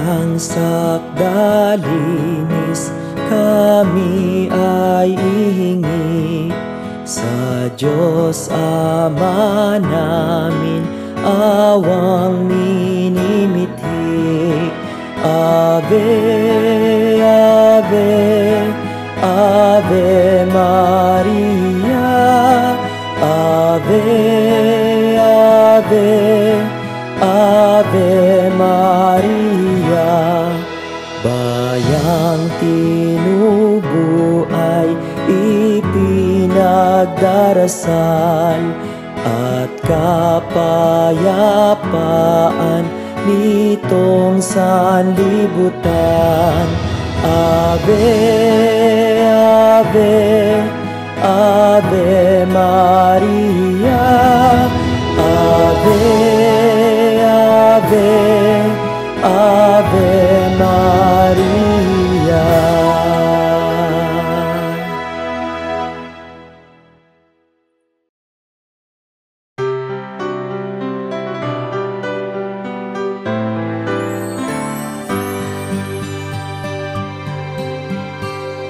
Ang sakdalinis kami ay ihingi sa Diyos Ama namin, awang minimithi. Ave, Ave, Ave Maria, Ave, Ave, Ave Maria. Bayang tinubo ay ipinagdarasal at kapayapaan nitong sanlibutan. Ave, Ave, Ave Maria, Ave, Ave, Ave Maria.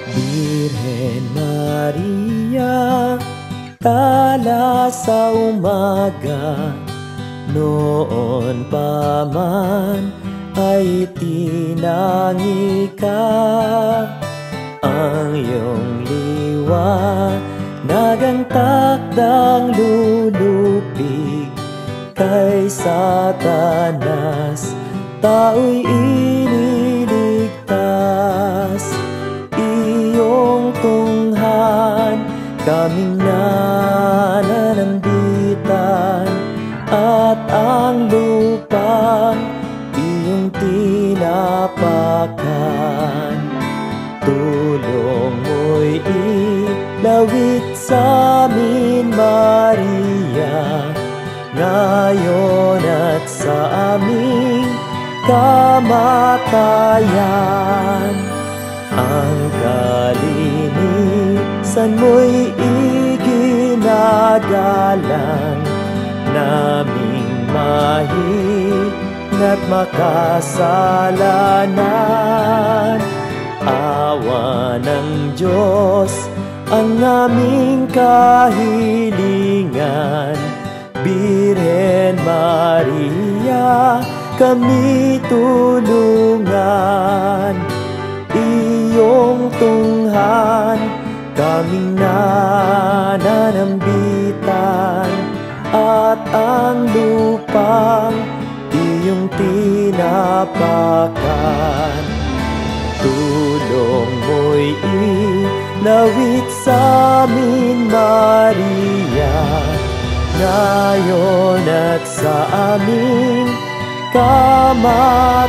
Birhen Maria, tala sa umaga, noon pa man ay tinangi ka. Ang iyong liwanagang takdang lulupig kay Satanas, tao'y iniligtas. Iyong tunghan kaming nananambitan, at ang lupang iyong tinapakan. Tulong mo'y ilawit sa amin, Maria, ngayon at sa aming kamatayan. Ang kalinisan mo'y iginagalang, naming mahina't makasalanan. Awa ng Diyos ang aming kahilingan. Birhen Maria, kami tulungan. Iyong tunghan kaming nananambitan, at ang lupang iyong tinapakan. Tulong mo'y ilawit sa amin, Maria, ngayon at sa aming kamatayan.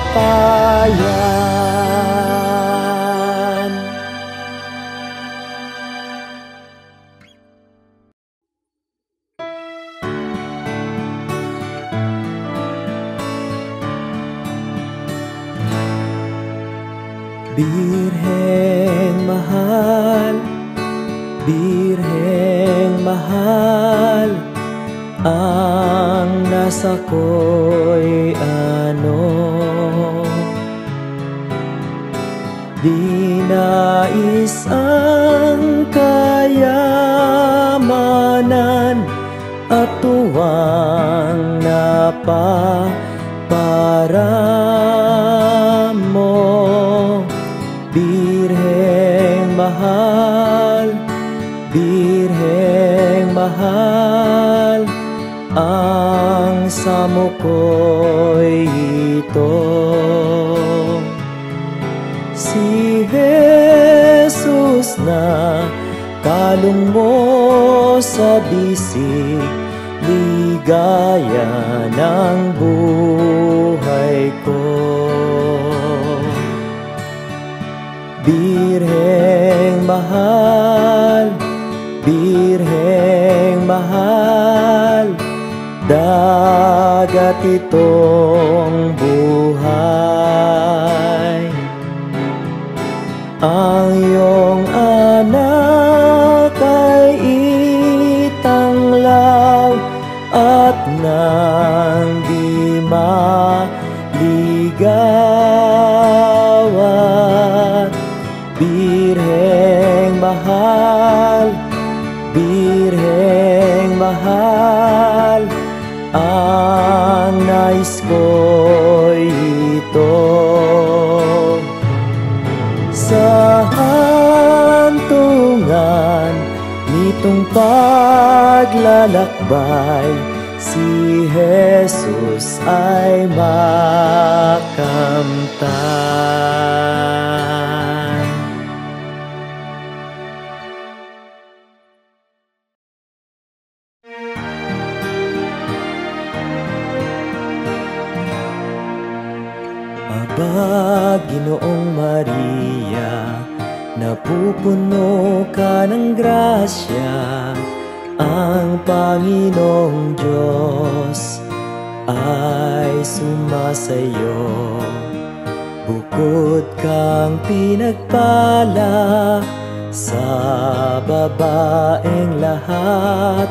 Birheng mahal, Birheng mahal, ang nasa ko'y ano, di nais ang kayamanan at tuwang napaparamo. Birheng mahal, Birheng mahal, ang samo ko'y ito. Si Jesus na kalong mo sa bisig, ligaya ng buhay ko. Birheng mahal, Birheng mahal, dagat itong buhay. Ang iyong anak ay itanglaw, at nang di maligay, Birheng mahal, Birheng mahal, ang nais ko'y ito. Sa hantungan nitong paglalakbay, si Jesus ay makamtan. Aba, Ginoong Maria, napupuno ka ng grasya, ang Panginoong Diyos ay sumasayo. Bukod kang pinagpala sa babaeng lahat,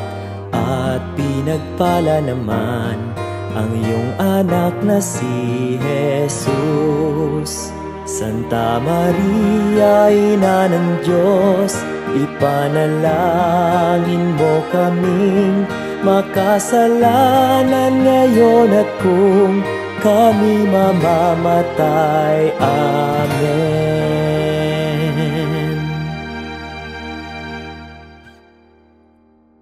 at pinagpala naman ang iyong anak na si Jesus. Santa Maria, Ina ng Diyos, ipanalangin mo kaming makasalanan ngayon at kung kami mamamatay. Amen.